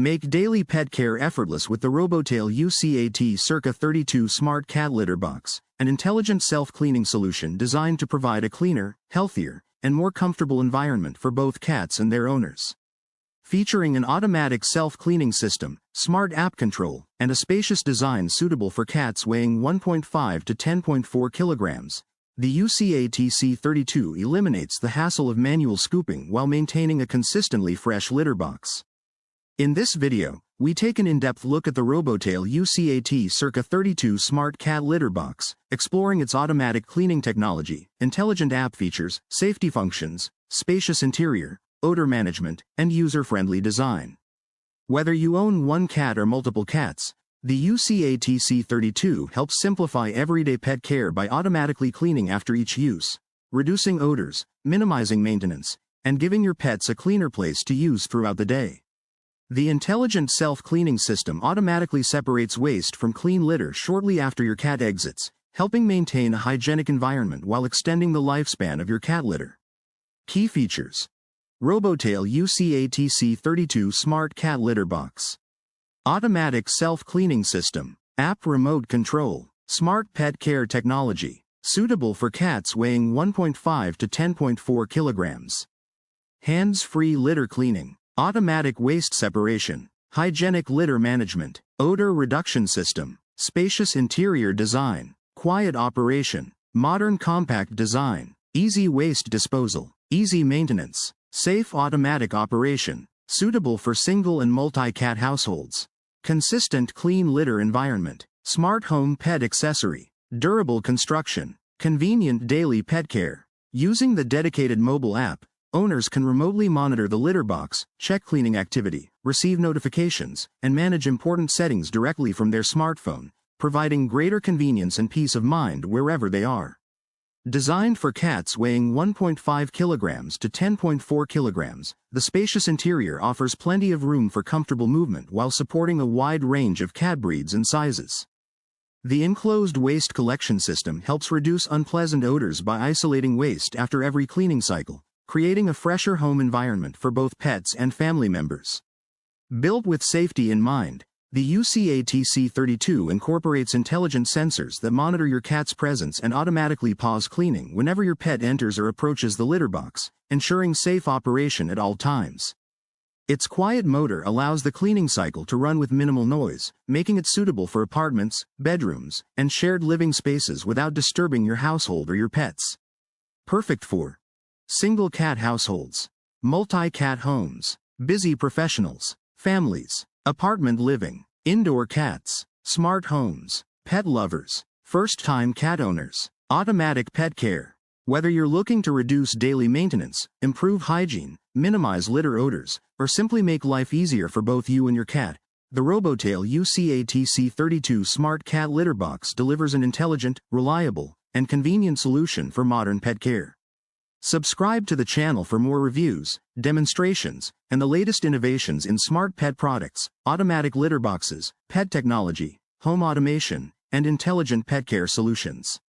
Make daily pet care effortless with the Robotail UCAT C32 Smart Cat Litter Box, an intelligent self-cleaning solution designed to provide a cleaner, healthier, and more comfortable environment for both cats and their owners. Featuring an automatic self-cleaning system, smart app control, and a spacious design suitable for cats weighing 1.5 to 10.4 kilograms, the UCAT C32 eliminates the hassle of manual scooping while maintaining a consistently fresh litter box. In this video, we take an in-depth look at the Robotail UCAT C32 Smart Cat Litter Box, exploring its automatic cleaning technology, intelligent app features, safety functions, spacious interior, odor management, and user-friendly design. Whether you own one cat or multiple cats, the UCAT C32 helps simplify everyday pet care by automatically cleaning after each use, reducing odors, minimizing maintenance, and giving your pets a cleaner place to use throughout the day. The intelligent self-cleaning system automatically separates waste from clean litter shortly after your cat exits, helping maintain a hygienic environment while extending the lifespan of your cat litter. Key features: Robotail UCAT C32 Smart Cat Litter Box. Automatic self-cleaning system, app remote control, smart pet care technology, suitable for cats weighing 1.5 to 10.4 kilograms. Hands-free litter cleaning, automatic waste separation, hygienic litter management, odor reduction system, spacious interior design, quiet operation, modern compact design, easy waste disposal, easy maintenance, safe automatic operation, suitable for single and multi-cat households. Consistent clean litter environment, smart home pet accessory, durable construction, convenient daily pet care. Using the dedicated mobile app, owners can remotely monitor the litter box, check cleaning activity, receive notifications, and manage important settings directly from their smartphone, providing greater convenience and peace of mind wherever they are. Designed for cats weighing 1.5 kilograms to 10.4 kilograms, the spacious interior offers plenty of room for comfortable movement while supporting a wide range of cat breeds and sizes. The enclosed waste collection system helps reduce unpleasant odors by isolating waste after every cleaning cycle, creating a fresher home environment for both pets and family members. Built with safety in mind, the UCAT C32 incorporates intelligent sensors that monitor your cat's presence and automatically pause cleaning whenever your pet enters or approaches the litter box, ensuring safe operation at all times. Its quiet motor allows the cleaning cycle to run with minimal noise, making it suitable for apartments, bedrooms, and shared living spaces without disturbing your household or your pets. Perfect for single cat households, multi-cat homes, busy professionals, families, apartment living, indoor cats, smart homes, pet lovers, first-time cat owners, automatic pet care. Whether you're looking to reduce daily maintenance, improve hygiene, minimize litter odors, or simply make life easier for both you and your cat, the Robotail UCAT C32 Smart Cat Litter Box delivers an intelligent, reliable, and convenient solution for modern pet care. Subscribe to the channel for more reviews, demonstrations, and the latest innovations in smart pet products, automatic litter boxes, pet technology, home automation, and intelligent pet care solutions.